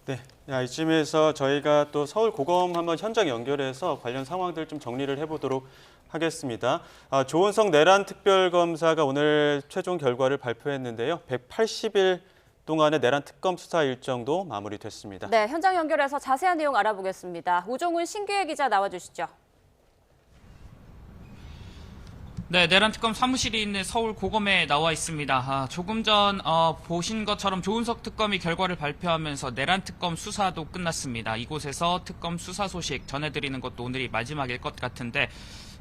네, 이쯤에서 저희가 또 서울고검 한번 현장 연결해서 관련 상황들 좀 정리를 해보도록 하겠습니다. 조은석 내란 특별검사가 오늘 최종 결과를 발표했는데요. 180일 동안의 내란 특검 수사 일정도 마무리됐습니다. 네, 현장 연결해서 자세한 내용 알아보겠습니다. 우종훈 신규혜 기자 나와주시죠. 네, 내란특검 사무실이 있는 서울고검에 나와 있습니다. 조금 전 보신 것처럼 조은석 특검이 결과를 발표하면서 내란특검 수사도 끝났습니다. 이곳에서 특검 수사 소식 전해드리는 것도 오늘이 마지막일 것 같은데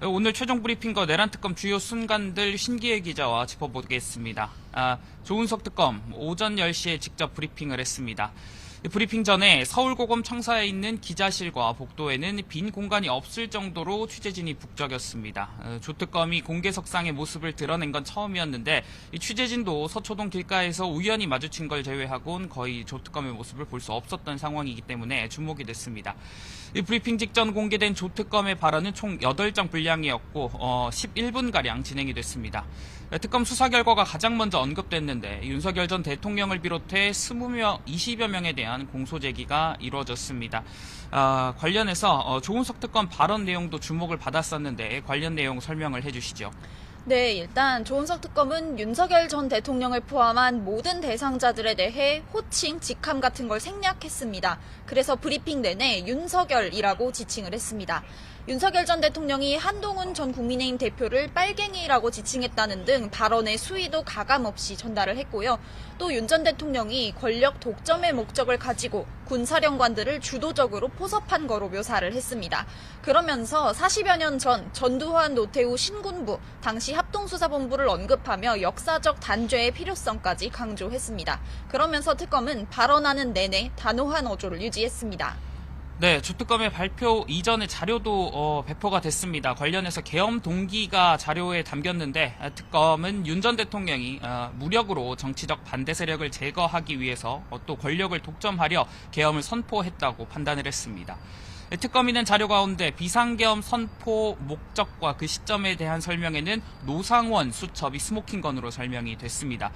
오늘 최종 브리핑과 내란특검 주요 순간들 신기혜 기자와 짚어보겠습니다. 조은석 특검 오전 10시에 직접 브리핑을 했습니다. 브리핑 전에 서울고검 청사에 있는 기자실과 복도에는 빈 공간이 없을 정도로 취재진이 북적였습니다. 조 특검이 공개석상의 모습을 드러낸 건 처음이었는데 취재진도 서초동 길가에서 우연히 마주친 걸 제외하고는 거의 조 특검의 모습을 볼 수 없었던 상황이기 때문에 주목이 됐습니다. 이 브리핑 직전 공개된 조 특검의 발언은 총 8장 분량이었고 11분가량 진행이 됐습니다. 특검 수사 결과가 가장 먼저 언급됐는데 윤석열 전 대통령을 비롯해 20여 명에 대한 공소 제기가 이루어졌습니다. 관련해서 조은석 특검 발언 내용도 주목을 받았었는데 관련 내용 설명을 해주시죠. 네, 일단 조은석 특검은 윤석열 전 대통령을 포함한 모든 대상자들에 대해 호칭, 직함 같은 걸 생략했습니다. 그래서 브리핑 내내 윤석열이라고 지칭을 했습니다. 윤석열 전 대통령이 한동훈 전 국민의힘 대표를 빨갱이라고 지칭했다는 등 발언의 수위도 가감없이 전달을 했고요. 또 윤 전 대통령이 권력 독점의 목적을 가지고 군사령관들을 주도적으로 포섭한 거로 묘사를 했습니다. 그러면서 40여 년 전 전두환, 노태우 신군부, 당시 합동수사본부를 언급하며 역사적 단죄의 필요성까지 강조했습니다. 그러면서 특검은 발언하는 내내 단호한 어조를 유지했습니다. 네, 조특검의 발표 이전에 자료도 배포가 됐습니다. 관련해서 계엄 동기가 자료에 담겼는데 특검은 윤 전 대통령이 무력으로 정치적 반대 세력을 제거하기 위해서 또 권력을 독점하려 계엄을 선포했다고 판단을 했습니다. 특검이 낸 자료 가운데 비상계엄 선포 목적과 그 시점에 대한 설명에는 노상원 수첩이 스모킹건으로 설명이 됐습니다.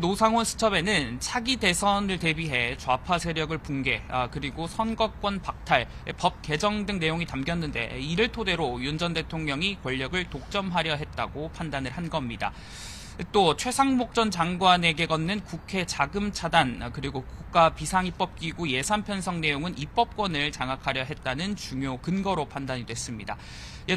노상원 수첩에는 차기 대선을 대비해 좌파 세력을 붕괴, 그리고 선거권 박탈, 법 개정 등 내용이 담겼는데 이를 토대로 윤 전 대통령이 권력을 독점하려 했다고 판단을 한 겁니다. 또 최상목 전 장관에게 건넨 국회 자금 차단 그리고 국가 비상입법기구 예산 편성 내용은 입법권을 장악하려 했다는 중요 근거로 판단이 됐습니다.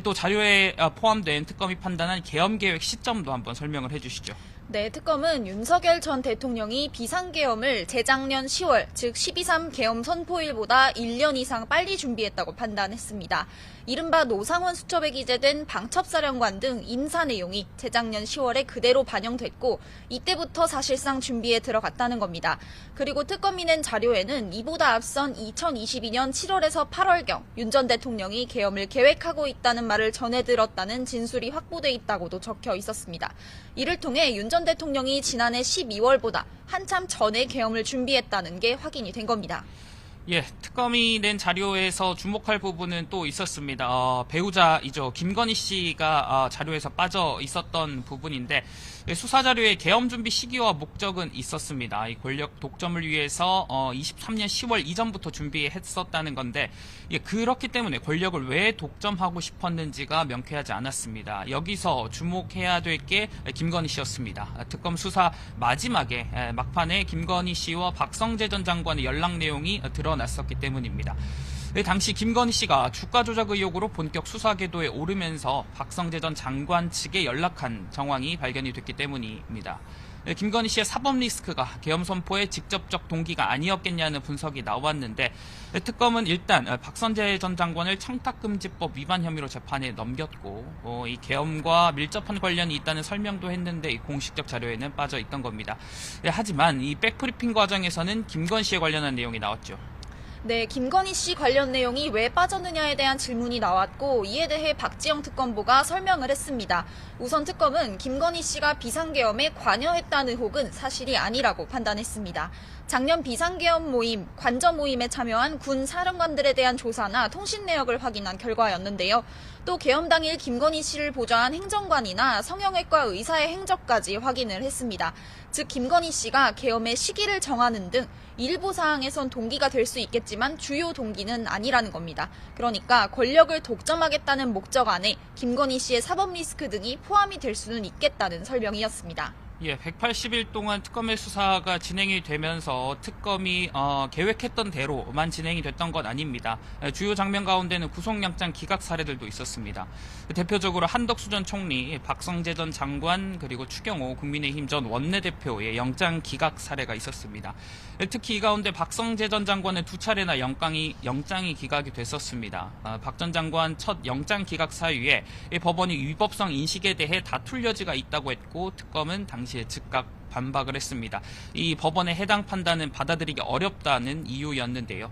또 자료에 포함된 특검이 판단한 계엄 계획 시점도 한번 설명을 해주시죠. 네, 특검은 윤석열 전 대통령이 비상계엄을 재작년 10월, 즉 12.3 계엄 선포일보다 1년 이상 빨리 준비했다고 판단했습니다. 이른바 노상원 수첩에 기재된 방첩사령관 등 인사 내용이 재작년 10월에 그대로 반영됐고 이때부터 사실상 준비에 들어갔다는 겁니다. 그리고 특검이 낸 자료에는 이보다 앞선 2022년 7월에서 8월경 윤 전 대통령이 계엄을 계획하고 있다는 말을 전해 들었다는 진술이 확보돼 있다고도 적혀 있었습니다. 이를 통해 윤 전 대통령이 지난해 12월보다 한참 전에 계엄을 준비했다는 게 확인이 된 겁니다. 예, 특검이 낸 자료에서 주목할 부분은 또 있었습니다. 배우자이죠. 김건희 씨가 자료에서 빠져 있었던 부분인데 수사 자료에 계엄 준비 시기와 목적은 있었습니다. 이 권력 독점을 위해서 23년 10월 이전부터 준비했었다는 건데 그렇기 때문에 권력을 왜 독점하고 싶었는지가 명쾌하지 않았습니다. 여기서 주목해야 될 게 김건희 씨였습니다. 특검 수사 마지막에 막판에 김건희 씨와 박성재 전 장관의 연락 내용이 드러났었기 때문입니다. 당시 김건희 씨가 주가 조작 의혹으로 본격 수사 궤도에 오르면서 박성재 전 장관 측에 연락한 정황이 발견이 됐기 때문입니다. 김건희 씨의 사법 리스크가 계엄 선포의 직접적 동기가 아니었겠냐는 분석이 나왔는데 특검은 일단 박성재 전 장관을 청탁금지법 위반 혐의로 재판에 넘겼고 이 계엄과 밀접한 관련이 있다는 설명도 했는데 이 공식적 자료에는 빠져 있던 겁니다. 하지만 이 백브리핑 과정에서는 김건희 씨에 관련한 내용이 나왔죠. 네, 김건희 씨 관련 내용이 왜 빠졌느냐에 대한 질문이 나왔고 이에 대해 박지영 특검보가 설명을 했습니다. 우선 특검은 김건희 씨가 비상계엄에 관여했다는 의혹은 사실이 아니라고 판단했습니다. 작년 비상계엄 모임, 관저 모임에 참여한 군 사령관들에 대한 조사나 통신 내역을 확인한 결과였는데요. 또 계엄 당일 김건희 씨를 보좌한 행정관이나 성형외과 의사의 행적까지 확인을 했습니다. 즉 김건희 씨가 계엄의 시기를 정하는 등 일부 사항에선 동기가 될 수 있겠지만 주요 동기는 아니라는 겁니다. 그러니까 권력을 독점하겠다는 목적 안에 김건희 씨의 사법 리스크 등이 포함이 될 수는 있겠다는 설명이었습니다. 예, 180일 동안 특검의 수사가 진행이 되면서 특검이 계획했던 대로만 진행이 됐던 건 아닙니다. 주요 장면 가운데는 구속영장 기각 사례들도 있었습니다. 대표적으로 한덕수 전 총리, 박성재 전 장관, 그리고 추경호 국민의힘 전 원내대표의 영장 기각 사례가 있었습니다. 특히 이 가운데 박성재 전 장관은 두 차례나 영장이 기각이 됐었습니다. 박 전 장관 첫 영장 기각 사유에 법원이 위법성 인식에 대해 다툴 여지가 있다고 했고 특검은 당시에 즉각 반박을 했습니다. 이 법원의 해당 판단은 받아들이기 어렵다는 이유였는데요.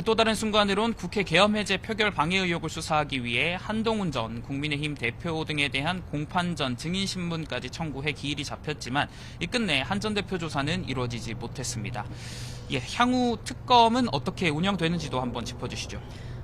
또 다른 순간으론 국회 계엄 해제 표결 방해 의혹을 수사하기 위해 한동훈 전 국민의힘 대표 등에 대한 공판전 증인신문까지 청구해 기일이 잡혔지만 이 끝내 한 전 대표 조사는 이루어지지 못했습니다. 예, 향후 특검은 어떻게 운영되는지도 한번 짚어주시죠.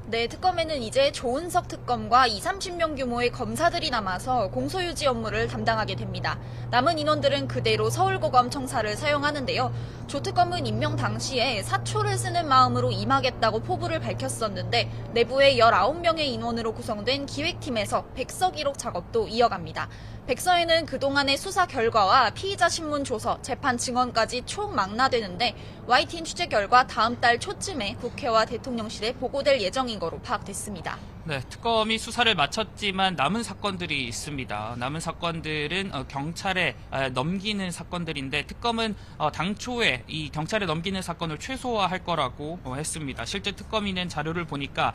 네, 특검에는 이제 조은석 특검과 20-30명 규모의 검사들이 남아서 공소유지 업무를 담당하게 됩니다. 남은 인원들은 그대로 서울고검 청사를 사용하는데요. 조 특검은 임명 당시에 사초를 쓰는 마음으로 임하겠다고 포부를 밝혔었는데 내부의 19명의 인원으로 구성된 기획팀에서 백서 기록 작업도 이어갑니다. 백서에는 그동안의 수사 결과와 피의자 신문 조서, 재판 증언까지 총망라되는데 YTN 취재 결과 다음 달 초쯤에 국회와 대통령실에 보고될 예정인 거로 파악됐습니다. 네, 특검이 수사를 마쳤지만 남은 사건들이 있습니다. 남은 사건들은 경찰에 넘기는 사건들인데 특검은 당초에 이 경찰에 넘기는 사건을 최소화할 거라고 했습니다. 실제 특검이 낸 자료를 보니까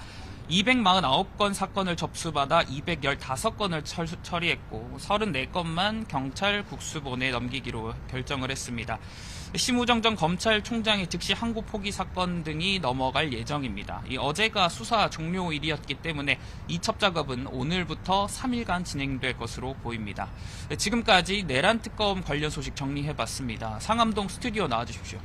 249건 사건을 접수받아 215건을 처리했고 34건만 경찰 국수본에 넘기기로 결정을 했습니다. 심우정전 검찰총장의 즉시 항고 포기 사건 등이 넘어갈 예정입니다. 어제가 수사 종료일이었기 때문에 이첩 작업은 오늘부터 3일간 진행될 것으로 보입니다. 지금까지 내란 특검 관련 소식 정리해봤습니다. 상암동 스튜디오 나와주십시오.